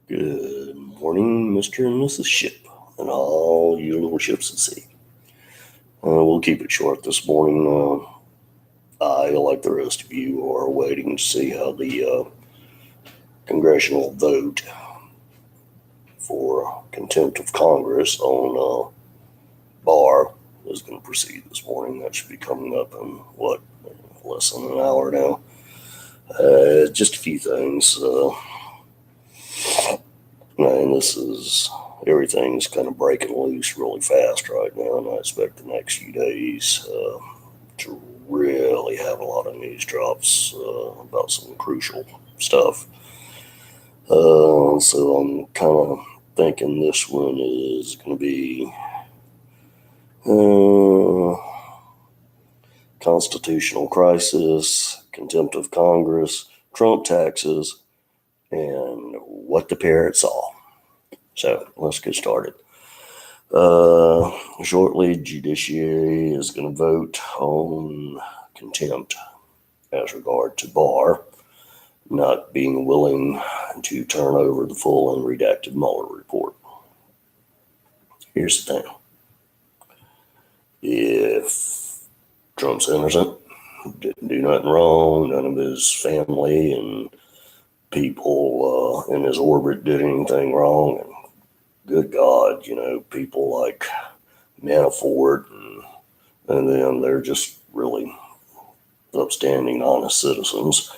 Good morning, Mr. and Mrs. Ship, and all you little ships at sea. We'll keep it short this morning. I, like the rest of you, are waiting to see how the congressional vote for contempt of Congress on Barr is going to proceed this morning. That should be coming up in, less than an hour now. Just a few things. And everything's kind of breaking loose really fast right now, and I expect the next few days to really have a lot of news drops about some crucial stuff. So I'm kind of thinking this one is going to be constitutional crisis, contempt of Congress, Trump taxes, and what the parrot saw. So let's get started. Shortly, judiciary is going to vote on contempt as regard to Barr not being willing to turn over the full unredacted Mueller report. Here's the thing. If Trump's innocent, didn't do nothing wrong, none of his family and people in his orbit did anything wrong, and good God, people like Manafort and them, they're just really upstanding, honest citizens.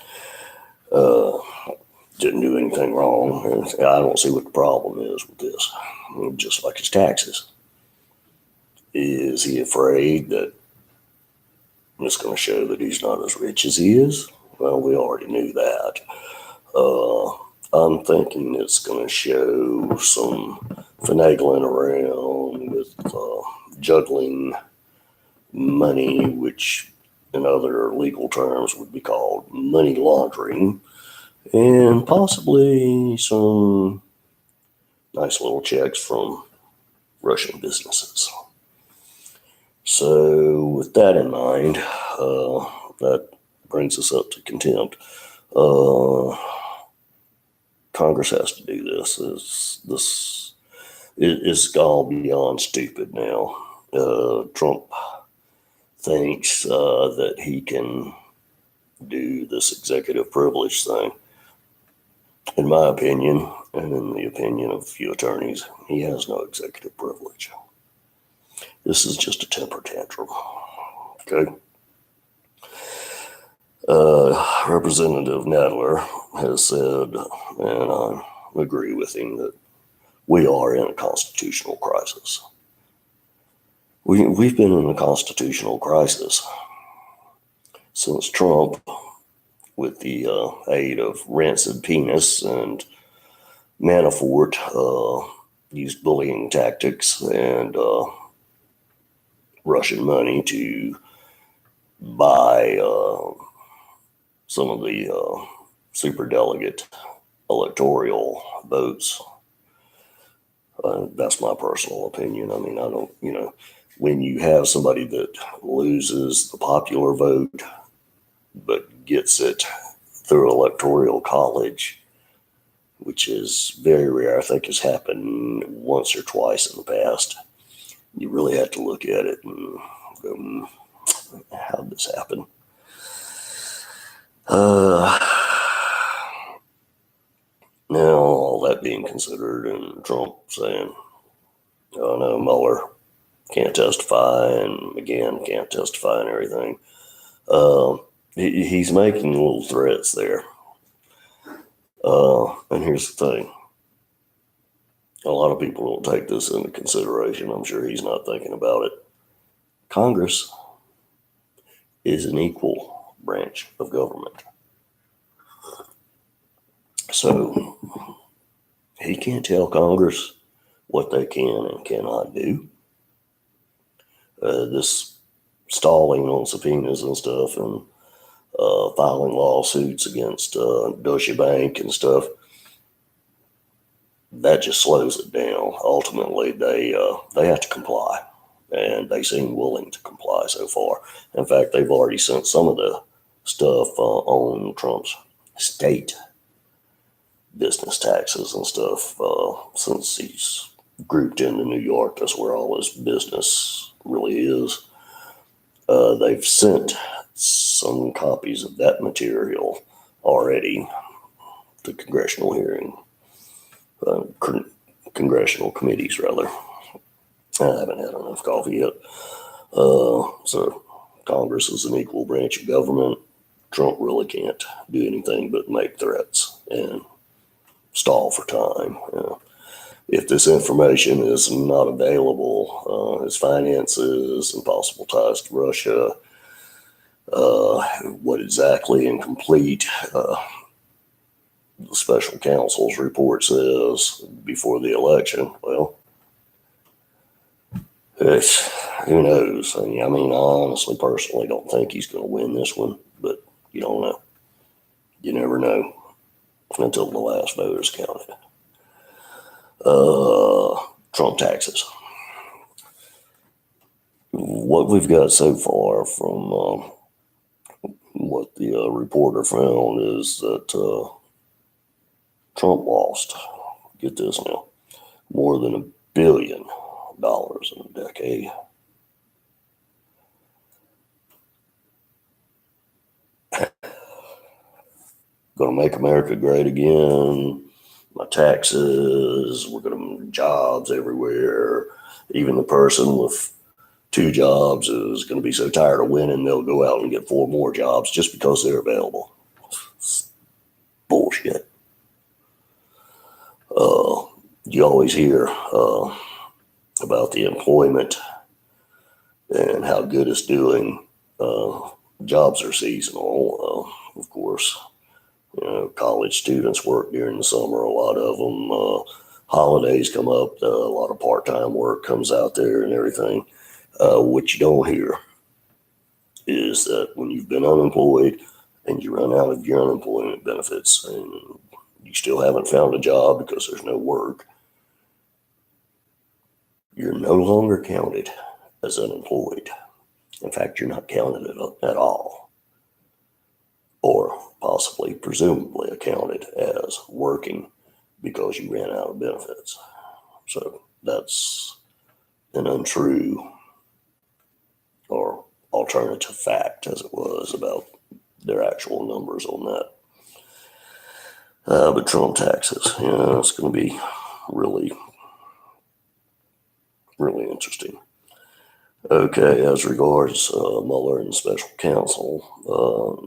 Didn't do anything wrong. And I don't see what the problem is with this. Just like his taxes. Is he afraid that it's going to show that he's not as rich as he is? Well, we already knew that. I'm thinking it's going to show some finagling around with juggling money, which in other legal terms would be called money laundering, and possibly some nice little checks from Russian businesses. So with that in mind, that brings us up to contempt. Congress has to do this. This is gone beyond stupid now. Trump thinks that he can do this executive privilege thing. In my opinion, and in the opinion of a few attorneys, he has no executive privilege. This is just a temper tantrum. Okay? Representative Nadler has said, and I agree with him, that we are in a constitutional crisis. We've been in a constitutional crisis since Trump, with the aid of rancid penis and Manafort, used bullying tactics and Russian money to buy some of the superdelegate electoral votes. That's my personal opinion. I mean, I don't, when you have somebody that loses the popular vote but gets it through electoral college, which is very rare, I think has happened once or twice in the past, you really have to look at it and go, how did this happen? Now, all that being considered, and Trump saying, oh no, Mueller can't testify, and McGahn can't testify and everything, he's making little threats there. And here's the thing. A lot of people don't take this into consideration. I'm sure he's not thinking about it. Congress is an equal branch of government. So he can't tell Congress what they can and cannot do. This stalling on subpoenas and stuff and filing lawsuits against Deutsche Bank and stuff, that just slows it down. Ultimately, they have to comply, and they seem willing to comply so far. In fact, they've already sent some of the stuff on Trump's state business taxes and stuff, since he's grouped into New York. That's where all his business really is. They've sent some copies of that material already to congressional hearing, congressional committees, rather. I haven't had enough coffee yet. So Congress is an equal branch of government. Trump really can't do anything but make threats and stall for time. If this information is not available, his finances and possible ties to Russia, what exactly and complete the special counsel's report says before the election, well, who knows? I mean, I honestly, personally don't think he's going to win this one, but you don't know. You never know until the last vote is counted. Trump taxes. What we've got so far from what the reporter found is that Trump lost, get this now, more than $1 billion in a decade. Going to make America great again. My taxes, we're going to jobs everywhere. Even the person with 2 jobs is going to be so tired of winning, they'll go out and get 4 more jobs just because they're available. It's bullshit. You always hear about the employment and how good it's doing. Jobs are seasonal, of course. College students work during the summer, a lot of them. Holidays come up, a lot of part-time work comes out there and everything. What you don't hear is that when you've been unemployed and you run out of your unemployment benefits and you still haven't found a job because there's no work, you're no longer counted as unemployed. In fact, you're not counted at all, or possibly, presumably, accounted as working because you ran out of benefits. So that's an untrue or alternative fact, as it was, about their actual numbers on that. But Trump taxes, it's going to be really, really interesting. Okay, as regards Mueller and special counsel,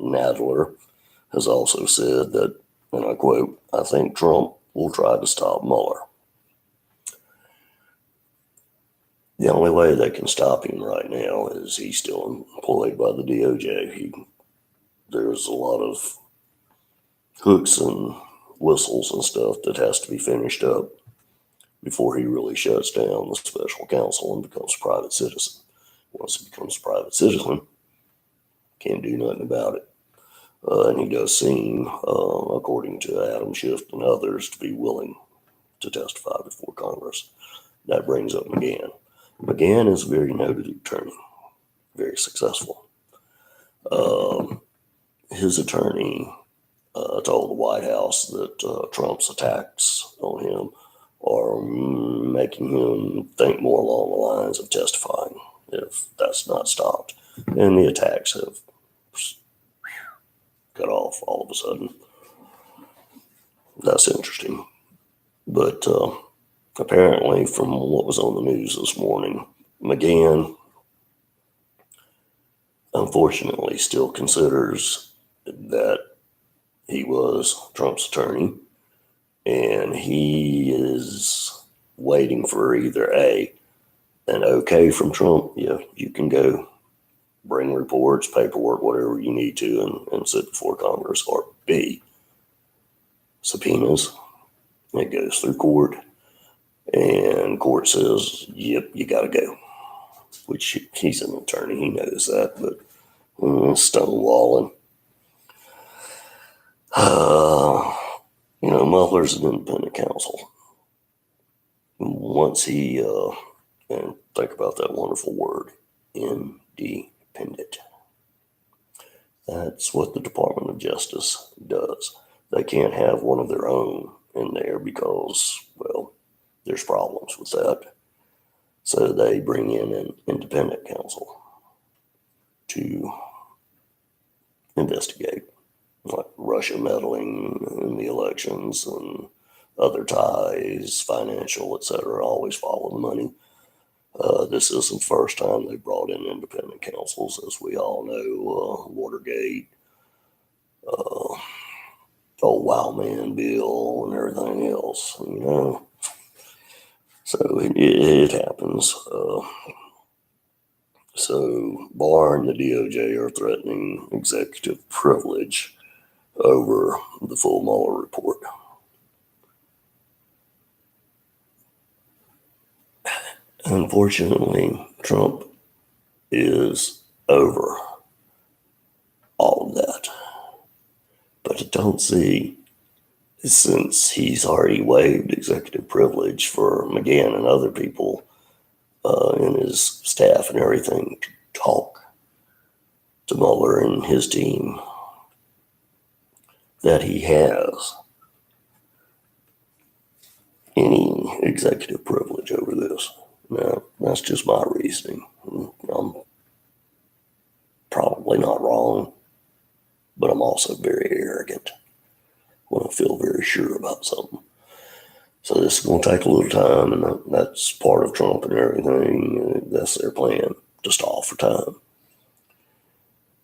Nadler has also said that, and I quote, "I think Trump will try to stop Mueller." The only way they can stop him right now is he's still employed by the DOJ. There's a lot of hooks and whistles and stuff that has to be finished up before he really shuts down the special counsel and becomes a private citizen. Once he becomes a private citizen, can't do nothing about it. And he does seem, according to Adam Schiff and others, to be willing to testify before Congress. That brings up McGahn. McGahn is a very noted attorney, very successful. His attorney told the White House that Trump's attacks on him are making him think more along the lines of testifying if that's not stopped. And the attacks have cut off all of a sudden. That's interesting. But apparently, from what was on the news this morning, McGahn, unfortunately, still considers that he was Trump's attorney, and he is waiting for either an okay from Trump, you can go bring reports, paperwork, whatever you need to, and sit before Congress, or B, subpoenas. It goes through court, and court says, yep, you got to go. Which he's an attorney, he knows that, but stonewalling. Mueller's an independent counsel. Once he, and think about that wonderful word, independent. That's what the Department of Justice does. They can't have one of their own in there because, well, there's problems with that. So they bring in an independent counsel to investigate, like Russia meddling in the elections and other ties, financial, etc. Always follow the money. This isn't the first time they brought in independent counsels, as we all know. Watergate, old Wild Man Bill, and everything else. So it happens. So Barr and the DOJ are threatening executive privilege over the full Mueller report. Unfortunately, Trump is over all of that. But I don't see, since he's already waived executive privilege for McGahn and other people in his staff and everything to talk to Mueller and his team, that he has any executive privilege over this. Now, that's just my reasoning. I'm probably not wrong, but I'm also very arrogant when I feel very sure about something. So this is going to take a little time, and that's part of Trump and everything. That's their plan, to stall for time.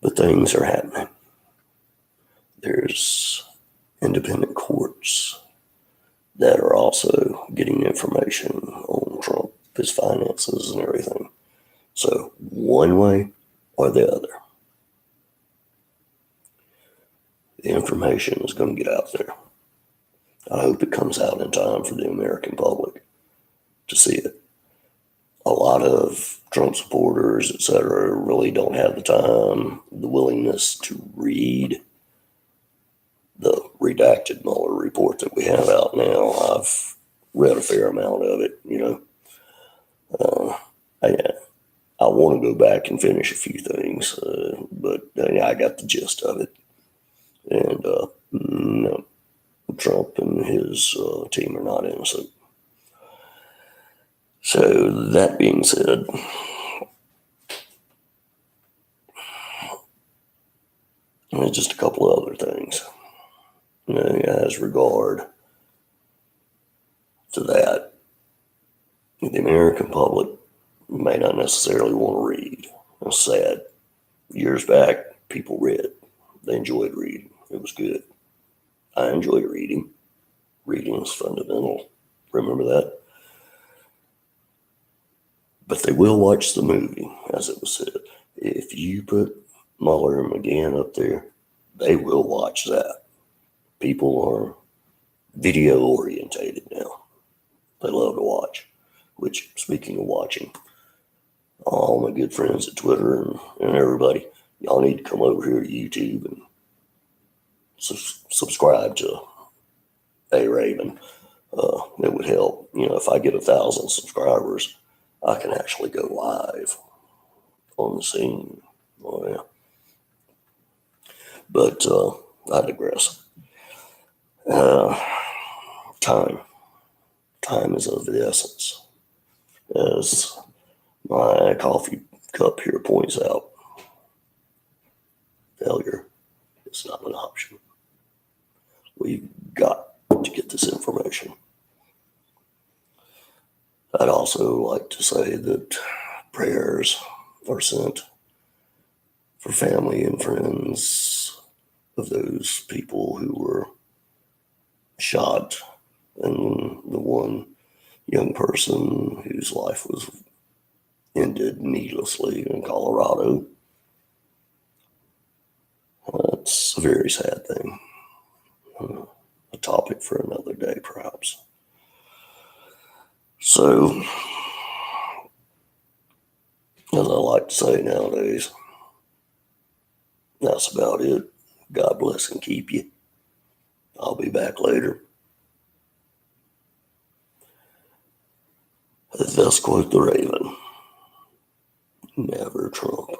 But things are happening. There's independent courts that are also getting information on Trump, his finances and everything. So one way or the other, the information is going to get out there. I hope it comes out in time for the American public to see it. A lot of Trump supporters, etc., really don't have the time, the willingness to read the redacted Mueller report that we have out now. I've read a fair amount of it, I want to go back and finish a few things, but I got the gist of it. And no, Trump and his team are not innocent. So that being said, just a couple of other things as regard to that. The American public may not necessarily want to read. It's sad. Years back, people read. They enjoyed reading. It was good. I enjoy reading. Reading is fundamental. Remember that? But they will watch the movie, as it was said. If you put Mueller and McGahn up there, they will watch that. People are video orientated now. They love to watch. Which, speaking of watching, all my good friends at Twitter and everybody, y'all need to come over here to YouTube and subscribe to A.Raven. It would help. If I get 1,000 subscribers, I can actually go live on the scene. Oh, yeah. But I digress. Time. Time is of the essence. As my coffee cup here points out, failure is not an option. We've got to get this information. I'd also like to say that prayers are sent for family and friends of those people who were shot, and the one young person whose life was ended needlessly in Colorado. That's a very sad thing. A topic for another day, perhaps. So, as I like to say nowadays, that's about it. God bless and keep you. I'll be back later. Thus quote the Raven, never Trump.